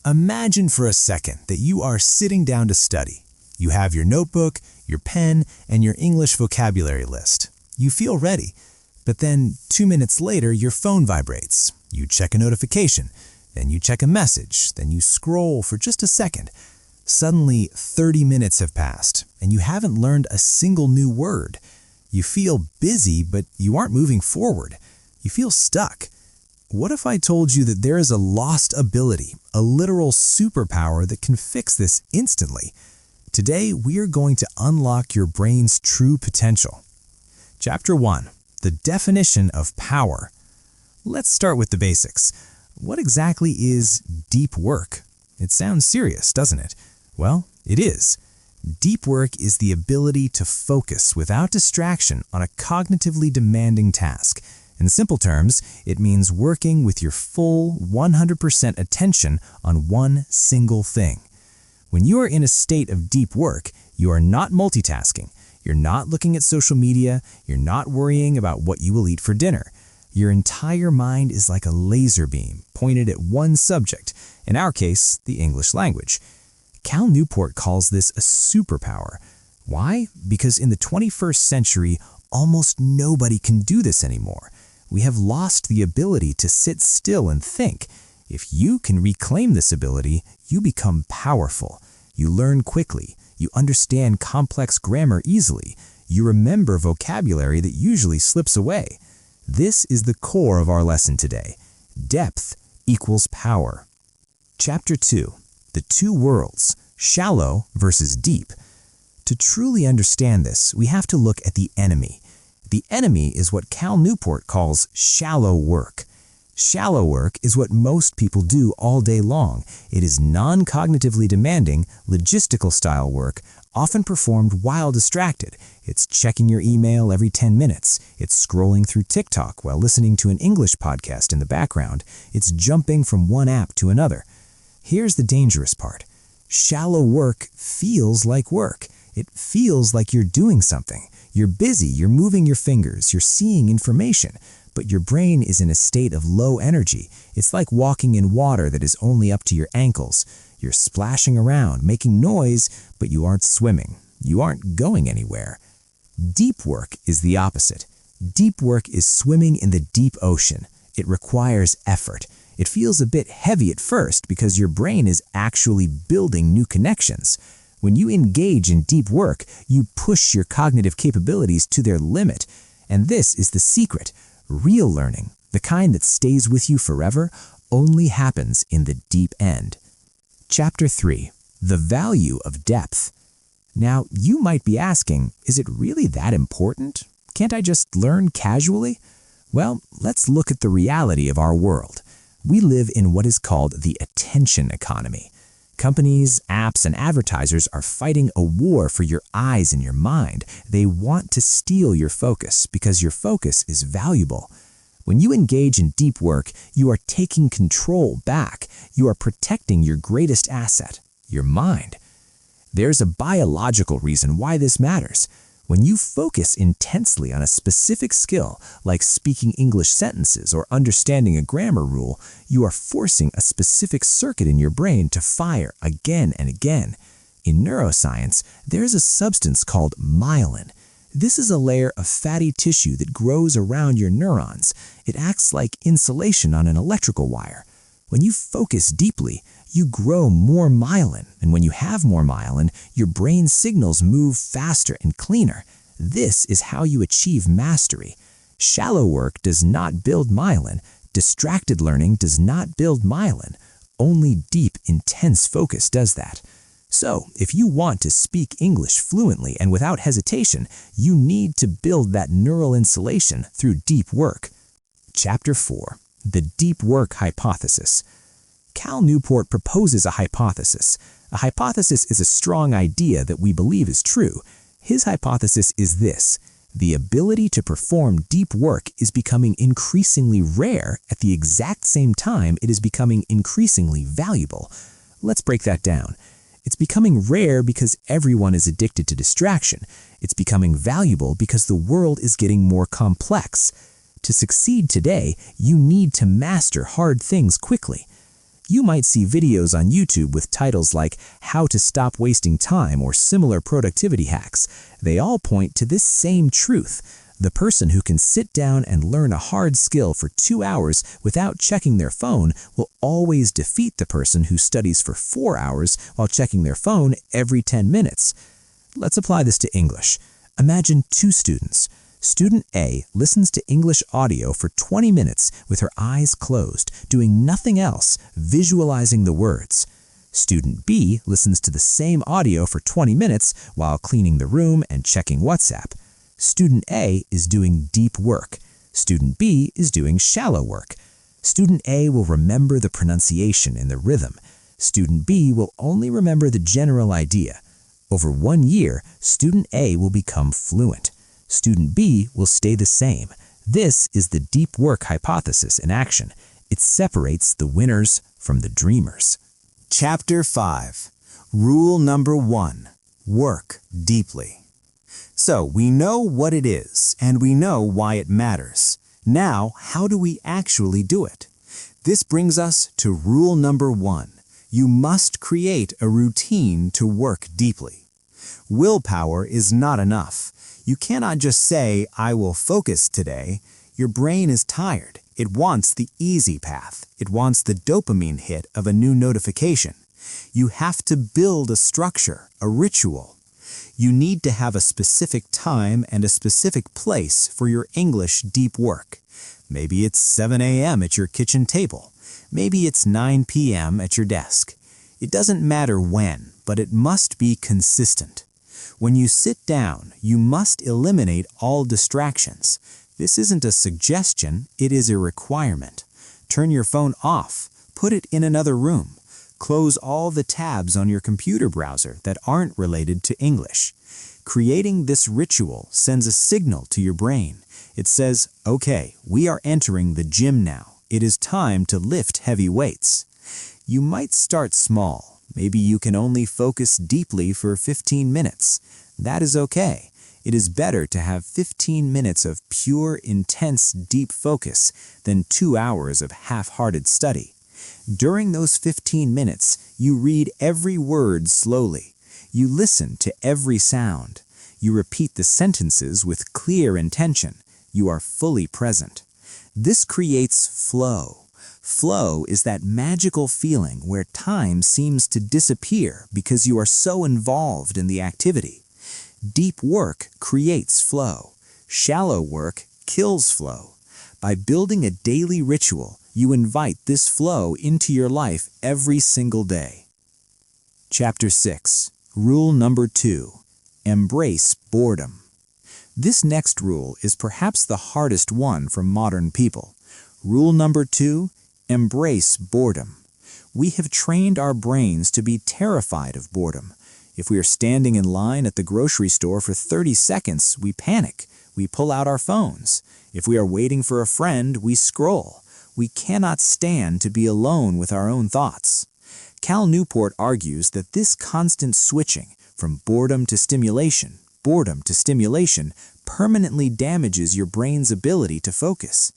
Imagine for a second that you are sitting down to study. You have your notebook, your pen, and your English vocabulary list. You feel ready, but then 2 minutes later your phone vibrates. You check a notification, then you check a message, then you scroll for just a second. Suddenly 30 minutes have passed, and you haven't learned a single new word. You feel busy, but you aren't moving forward. You feel stuck. What if I told you that there is a lost ability, a literal superpower that can fix this instantly? Today, we are going to unlock your brain's true potential. Chapter 1. The definition of power. Let's start with the basics. What exactly is deep work? It sounds serious, doesn't it? Well, it is. Deep work is the ability to focus without distraction on a cognitively demanding task. In simple terms, it means working with your full 100% attention on one single thing. When you are in a state of deep work, you are not multitasking. You're not looking at social media. You're not worrying about what you will eat for dinner. Your entire mind is like a laser beam pointed at one subject, in our case, the English language. Cal Newport calls this a superpower. Why? Because in the 21st century, almost nobody can do this anymore. We have lost the ability to sit still and think. If you can reclaim this ability, you become powerful. You learn quickly. You understand complex grammar easily. You remember vocabulary that usually slips away. This is the core of our lesson today. Depth equals power. Chapter 2. The two worlds, shallow versus deep. To truly understand this, we have to look at the enemy. The enemy is what Cal Newport calls shallow work. Shallow work is what most people do all day long. It is non-cognitively demanding, logistical-style work, often performed while distracted. It's checking your email every 10 minutes. It's scrolling through TikTok while listening to an English podcast in the background. It's jumping from one app to another. Here's the dangerous part. Shallow work feels like work. It feels like you're doing something. You're busy, you're moving your fingers, you're seeing information, but your brain is in a state of low energy. It's like walking in water that is only up to your ankles. You're splashing around, making noise, but you aren't swimming. You aren't going anywhere. Deep work is the opposite. Deep work is swimming in the deep ocean. It requires effort. It feels a bit heavy at first because your brain is actually building new connections. When you engage in deep work, you push your cognitive capabilities to their limit. And this is the secret. Real learning, the kind that stays with you forever, only happens in the deep end. Chapter 3. The value of depth. Now, you might be asking, is it really that important? Can't I just learn casually? Well, let's look at the reality of our world. We live in what is called the attention economy. Companies, apps, and advertisers are fighting a war for your eyes and your mind. They want to steal your focus because your focus is valuable. When you engage in deep work, you are taking control back. You are protecting your greatest asset, your mind. There's a biological reason why this matters. When you focus intensely on a specific skill, like speaking English sentences or understanding a grammar rule, you are forcing a specific circuit in your brain to fire again and again. In neuroscience, there's a substance called myelin. This is a layer of fatty tissue that grows around your neurons. It acts like insulation on an electrical wire. When you focus deeply, you grow more myelin, and when you have more myelin, your brain signals move faster and cleaner. This is how you achieve mastery. Shallow work does not build myelin. Distracted learning does not build myelin. Only deep, intense focus does that. So, if you want to speak English fluently and without hesitation, you need to build that neural insulation through deep work. Chapter 4. The Deep Work Hypothesis. Cal Newport proposes a hypothesis. A hypothesis is a strong idea that we believe is true. His hypothesis is this: the ability to perform deep work is becoming increasingly rare at the exact same time it is becoming increasingly valuable. Let's break that down. It's becoming rare because everyone is addicted to distraction. It's becoming valuable because the world is getting more complex. To succeed today, you need to master hard things quickly. You might see videos on YouTube with titles like How to Stop Wasting Time or similar productivity hacks. They all point to this same truth. The person who can sit down and learn a hard skill for 2 hours without checking their phone will always defeat the person who studies for 4 hours while checking their phone every 10 minutes. Let's apply this to English. Imagine 2 students. Student A listens to English audio for 20 minutes with her eyes closed, doing nothing else, visualizing the words. Student B listens to the same audio for 20 minutes while cleaning the room and checking WhatsApp. Student A is doing deep work. Student B is doing shallow work. Student A will remember the pronunciation and the rhythm. Student B will only remember the general idea. Over 1 year, Student A will become fluent. Student B will stay the same. This is the deep work hypothesis in action. It separates the winners from the dreamers. Chapter 5. Rule number 1. Work deeply. So we know what it is, and we know why it matters. Now, how do we actually do it? This brings us to rule number 1. You must create a routine to work deeply. Willpower is not enough. You cannot just say, I will focus today. Your brain is tired. It wants the easy path. It wants the dopamine hit of a new notification. You have to build a structure, a ritual. You need to have a specific time and a specific place for your English deep work. Maybe it's 7 a.m. at your kitchen table. Maybe it's 9 p.m. at your desk. It doesn't matter when, but it must be consistent. When you sit down, you must eliminate all distractions. This isn't a suggestion, it is a requirement. Turn your phone off. Put it in another room. Close all the tabs on your computer browser that aren't related to English. Creating this ritual sends a signal to your brain. It says, okay, we are entering the gym now. It is time to lift heavy weights. You might start small. Maybe you can only focus deeply for 15 minutes. That is okay. It is better to have 15 minutes of pure, intense, deep focus than 2 hours of half-hearted study. During those 15 minutes, you read every word slowly. You listen to every sound. You repeat the sentences with clear intention. You are fully present. This creates flow. Flow is that magical feeling where time seems to disappear because you are so involved in the activity. Deep work creates flow. Shallow work kills flow. By building a daily ritual, you invite this flow into your life every single day. Chapter 6. Rule number 2. Embrace boredom. This next rule is perhaps the hardest one for modern people. Rule number 2. Embrace boredom. We have trained our brains to be terrified of boredom. If we are standing in line at the grocery store for 30 seconds, we panic. We pull out our phones. If we are waiting for a friend, we scroll. We cannot stand to be alone with our own thoughts. Cal Newport argues that this constant switching from boredom to stimulation permanently damages your brain's ability to focus.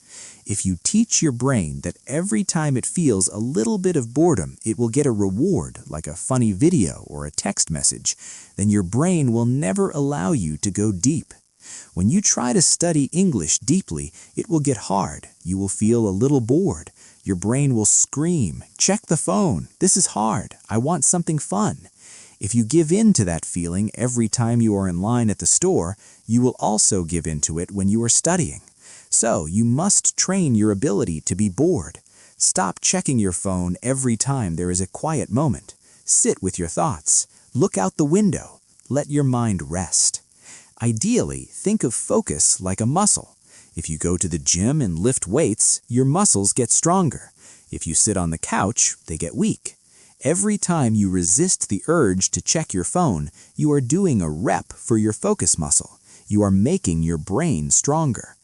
If you teach your brain that every time it feels a little bit of boredom, it will get a reward like a funny video or a text message, then your brain will never allow you to go deep. When you try to study English deeply, it will get hard. You will feel a little bored. Your brain will scream, "Check the phone. This is hard. I want something fun." If you give in to that feeling every time you are in line at the store, you will also give in to it when you are studying. So you must train your ability to be bored. Stop checking your phone every time there is a quiet moment. Sit with your thoughts. Look out the window. Let your mind rest. Ideally, think of focus like a muscle. If you go to the gym and lift weights, your muscles get stronger. If you sit on the couch, they get weak. Every time you resist the urge to check your phone, you are doing a rep for your focus muscle. You are making your brain stronger.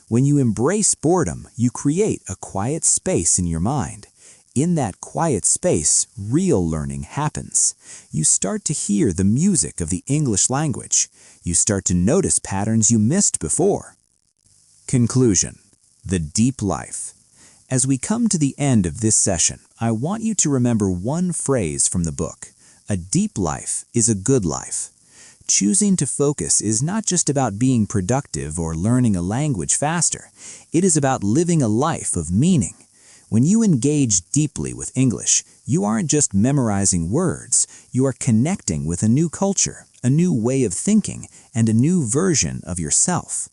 When you embrace boredom, you create a quiet space in your mind. In that quiet space, real learning happens. You start to hear the music of the English language. You start to notice patterns you missed before. Conclusion: the deep life. As we come to the end of this session, I want you to remember one phrase from the book. A deep life is a good life. Choosing to focus is not just about being productive or learning a language faster. It is about living a life of meaning. When you engage deeply with English, you aren't just memorizing words, you are connecting with a new culture, a new way of thinking, and a new version of yourself.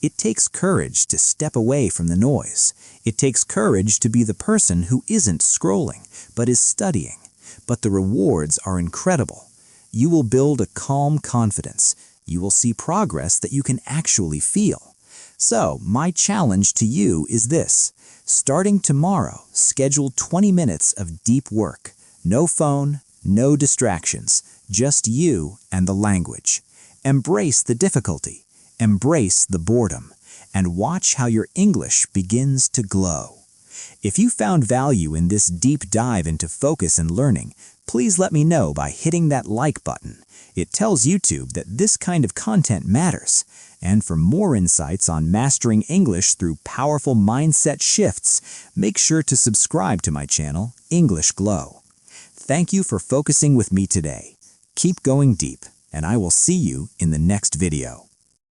It takes courage to step away from the noise. It takes courage to be the person who isn't scrolling, but is studying. But the rewards are incredible. You will build a calm confidence. You will see progress that you can actually feel. So, my challenge to you is this. Starting tomorrow, schedule 20 minutes of deep work. No phone, no distractions, just you and the language. Embrace the difficulty, embrace the boredom, and watch how your English begins to glow. If you found value in this deep dive into focus and learning, please let me know by hitting that like button. It tells YouTube that this kind of content matters. And for more insights on mastering English through powerful mindset shifts, make sure to subscribe to my channel, English Glow. Thank you for focusing with me today. Keep going deep, and I will see you in the next video.